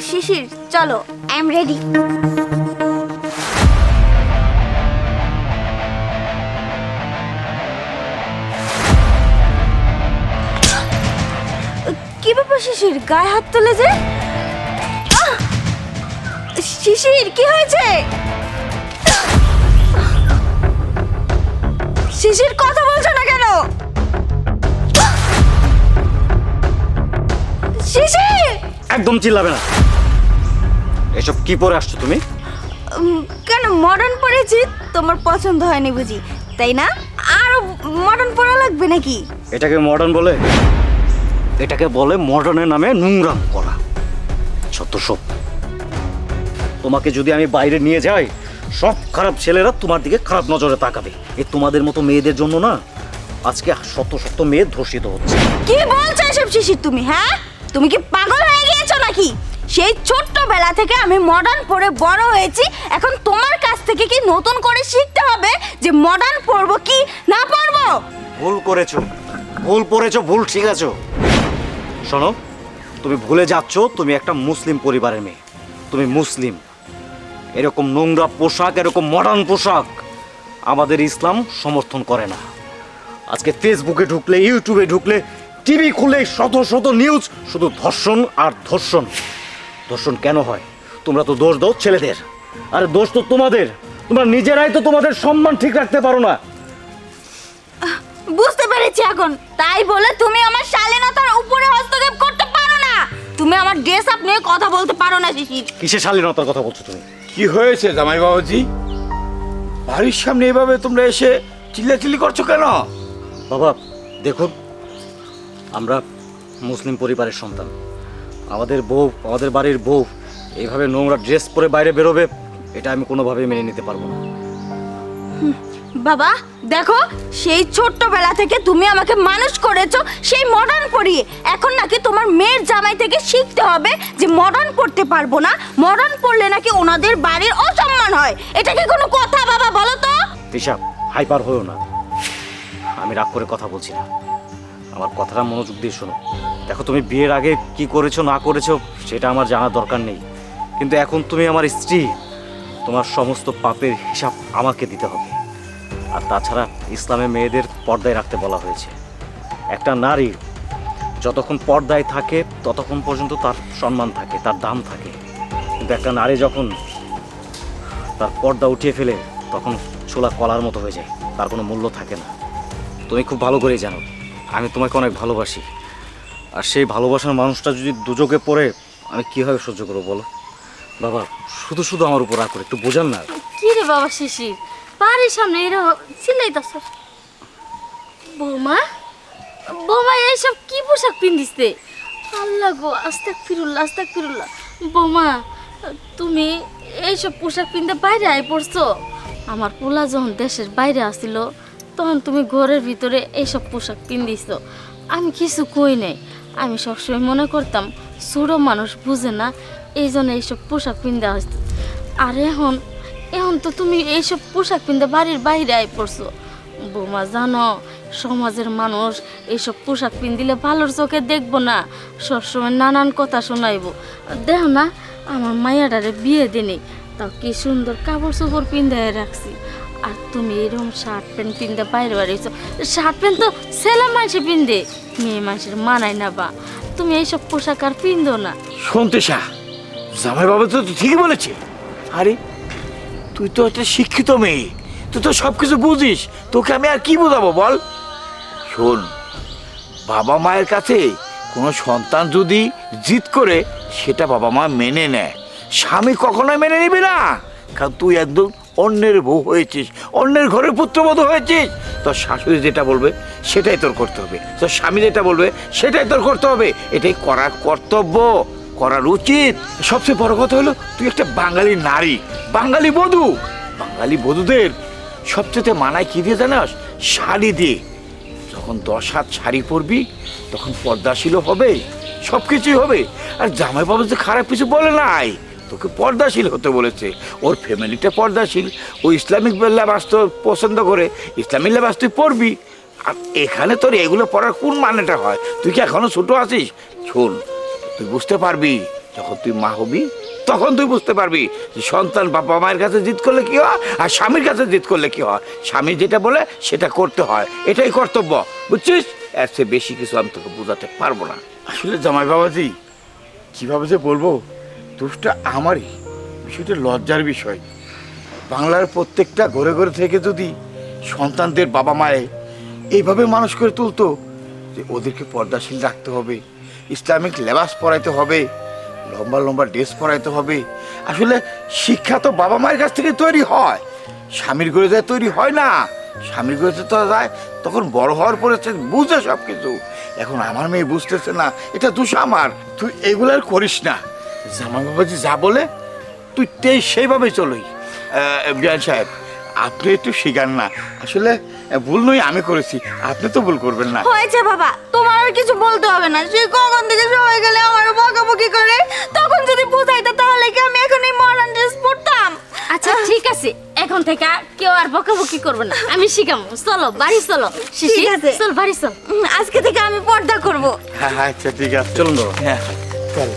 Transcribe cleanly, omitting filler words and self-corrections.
শিশির চলো, I am ready. কি ব্যাপার শিশির, গায়ে হাত তুলে যে? শিশির কি হয়েছে? শিশির কথা বলছো না কেন? শিশির! একদম চিল্লাবে না। এসব কি পরে আসছো তুমি? কেন মডার্ন পরেছি? তোমার পছন্দ হয়নি বুঝি, তাই না? আরো মডার্ন পরা লাগবে নাকি? এটাকে মডার্ন বলে? এটাকে বলে মডার্নের নামে নোংরাম করা। সত্য সব। তোমাকে যদি আমি বাইরে নিয়ে যাই, সব খারাপ ছেলেরা তোমার দিকে খারাপ নজরে তাকাবে। এই তোমাদের মতো মেয়েদের জন্য না আজকে শত শত মেয়ে ধর্ষিত হচ্ছে। কি বলছো এসব শিশির তুমি? হ্যাঁ, তুমি কি পাগল হয়ে গিয়েছো নাকি? সেই ছোট্টবেলা থেকে আমি মডার্ন পরে বড় হয়েছি, এখন তোমার কাছ থেকে কি নতুন করে শিখতে হবে যে মডার্ন পরবো কি না পরবো? ভুল করেছো, ভুল পড়েছো, ভুল শিখেছো। শোনো, তুমি ভুলে যাচ্ছ তুমি একটা মুসলিম পরিবারের মেয়ে। তুমি মুসলিম। এরকম নোংরা পোশাক, এরকম মডার্ন পোশাক আমাদের ইসলাম সমর্থন করে না। আজকে ফেসবুকে ঢুকলে, ইউটিউবে ঢুকলে, টিভি খুলে শত শত নিউজ, শুধু ধর্ষণ আর ধর্ষণ। ধর্ষণ কেন হয়? তোমরা তো দোষ দাও ছেলেদের, আর দোষ তো তোমাদের। তোমরা নিজেরাই তো তোমাদের সম্মান ঠিক রাখতে পারো না। বুঝতে পেরেছি এখন। তাই বলে তুমি আমার শালীনতার উপরে হস্তক্ষেপ করতে পারো না। তুমি আমার ড্রেস আপ নিয়ে কথা বলতে পারো না শিশির। কিসের শালীনতার কথা বলছো তুমি? কি হয়েছে জামাই বাবাজি? বাড়ির সামনে এভাবে তোমরা এসে চিল্লাচিল্লি করছো কেন? বাবা দেখুন, আমরা মুসলিম পরিবারের সন্তান। আমাদের বউ, আমাদের বাড়ির বউ এইভাবে নোংরা ড্রেস পরে বাইরে বেরোবে, এটা আমি কোনোভাবেই মেনে নিতে পারবো না। বাবা দেখো, সেই ছোট্টবেলা থেকে তুমি আমাকে মানুষ করেছো সেই মডার্ন পরিয়ে। এখন নাকি তোমার মেয়ের জামাই থেকে শিখতে হবে যে মডার্ন পড়তে পারবো না, মডার্ন পড়লে নাকি ওনাদের বাড়ির অসম্মান হয়। এটা কি কোনো কথা বাবা, বলো তো? হিসাব হাইপার হয়েও না। আমি রাগ করে কথা বলছি না, আমার কথাটা মনোযোগ দিয়ে শোনো। দেখো, তুমি বিয়ের আগে কি করেছো না করেছো সেটা আমার জানার দরকার নেই, কিন্তু এখন তুমি আমার স্ত্রী। তোমার সমস্ত পাপের হিসাব আমাকে দিতে হবে। আর তাছাড়া ইসলামে মেয়েদের পর্দায় রাখতে বলা হয়েছে। একটা নারী যতক্ষণ পর্দায় থাকে ততক্ষণ পর্যন্ত তার সম্মান থাকে, তার দাম থাকে। কিন্তু একটা নারী যখন তার পর্দা উঠিয়ে ফেলে তখন ছোলা কলার মতো হয়ে যায়, তার কোনো মূল্য থাকে না। তুমি খুব ভালো করেই জানো আমি তোমাকে অনেক ভালোবাসি। আর সেই ভালোবাসার মানুষটা যদি দুযোগে পড়ে আমি কীভাবে সহ্য করবো বলো? বাবা শুধু শুধু আমার উপর রাগ করে, একটু বোঝান না। কি রে বাবা শিশির, বাড়ির সামনে এরকম চিল্লাইতাছ? বৌমা, বৌমা এইসব কি পোশাক পিন্দিছে? আল্লাহ গো, আস্তাগফিরুল্লাহ আস্তাগফিরুল্লাহ। বৌমা তুমি এইসব পোশাক পিনতে বাইরে আই পড়ছো? আমার পোলা যখন দেশের বাইরে আসছিল তখন তুমি ঘরের ভিতরে এইসব পোশাক পিন্দিছ। আমি কিছু কই নাই, আমি সবসময় মনে করতাম ছোট মানুষ বুঝে না, এই জন্য এইসব পোশাক পিনতে আসতো। আর এখন এখন তো তুমি এইসব পোশাক পিনতে বাড়ির বাইরে আই পড়ছো। বৌমা জানো, সমাজের মানুষ এইসব পোশাক পিন দিলে ভালোর চোখে দেখবো না, সবসময় নানান কথা শোনাইব। দেখো না, আমার মায়াটারে বিয়ে দিনি, তাও কি সুন্দর কাপড় চোপড় পিন্ধায় রাখছি। আর তুমি এরকম শার্ট প্যান্ট পিনতে বাইরে বাড়িয়েছো। শার্ট প্যান্ট তো ছেলে মানুষে পিনদে, মেয়ে মানুষের মানায় না। বা তুমি এইসব পোশাক আর পিনদো না। শুনতে শা, জামাই বাবা তো ঠিকই বলেছে। আরে তুই তো একটা শিক্ষিত মেয়ে, তুই তো সব কিছু বুঝিস, তোকে আমি আর কি বোঝাবো বল? শোন, বাবা মায়ের কাছে কোনো সন্তান যদি জিদ করে সেটা বাবা মা মেনে নেয়, স্বামী কখনোই মেনে নিবি না। কারণ তুই একদম অন্যের বউ হয়েছিস, অন্যের ঘরের পুত্রবধূ হয়েছিস। তোর শাশুড়ি যেটা বলবে সেটাই তোর করতে হবে, তোর স্বামী যেটা বলবে সেটাই তোর করতে হবে। এটাই করার কর্তব্য, করার উচিত। সবচেয়ে বড় কথা হলো তুই একটা বাঙালি নারী, বাঙালি বধূ। বাঙালি বধূদের সবচেয়ে মানায় কি দিয়ে জানাস? শাড়ি দিয়ে। যখন 10 হাত শাড়ি পরবি তখন পর্দাশীলও হবে, সব কিছুই হবে। আর জামাই বাবা যে খারাপ কিছু বলে নাই, তোকে পর্দাশীল হতে বলেছে। ওর ফ্যামিলিটা পর্দাশীল, ও ইসলামিক লেবাস তো পছন্দ করে, ইসলামিক লেবাস তুই পরবি। আর এখানে তোর এগুলো পরার কোন মানেটা হয়? তুই কি এখনো ছোট আছিস? শোন, তুই বুঝতে পারবি, যখন তুই মা হবি তখন তুই বুঝতে পারবি যে সন্তান বাবা মায়ের কাছে জিদ করলে কি হয় আর স্বামীর কাছে জিদ করলে কি হয়। স্বামী যেটা বলে সেটা করতে হয়, এটাই কর্তব্য, বুঝছিস? এর চেয়ে বেশি কিছু আমি তোকে বোঝাতে পারবো না। আসলে জামাই বাবাজি কিভাবে যে বলবো, দোষটা আমারই। বিষয়টা লজ্জার বিষয়। বাংলার প্রত্যেকটা ঘরে ঘরে থেকে যদি সন্তানদের বাবা মায়ে এইভাবে মানুষ করে তুলতো যে ওদেরকে পর্দাশীল রাখতে হবে, ইসলামিক লেবাস পরাইতে হবে, লম্বা লম্বা ড্রেস পরাইতে হবে। আসলে শিক্ষা তো বাবা মায়ের কাছ থেকে তৈরি হয়, স্বামীর ঘরে যায় তৈরি হয় না। স্বামীর ঘরে তো যায় তখন বড় হওয়ার পরে সে বুঝে সব কিছু। এখন আমার মেয়ে বুঝতেছে না, এটা দোষ আমার। তুই এগুলো আর করিস না। জামাই বাবাজি যা বলে তুই সেইভাবে চলই। বিয়ান সাহেব, আপনি একটু শিখান না। আসলে ভুল নয় আমি করেছি, আপনি তো ভুল করবেন না। হয়েছে বাবা, তোমার আর কিছু বলতে হবে না। সে কখন থেকে সবাই গেলে আমার বকাবকি করে, তখন যদি বুঝাইতো তাহলে কি আমি এখন এই মডার্ন ড্রেস পরতাম? আচ্ছা ঠিক আছে, এখন থেকে কেউ আর বকাবকি করবে না, আমি শিখাবো। চলো বাড়ি চলো শিশি, ঠিক আছে। চল বাড়ি চল। আজকে থেকে আমি পর্দা করব। হ্যাঁ আচ্ছা ঠিক আছে, চলুন বাবা। হ্যাঁ চল।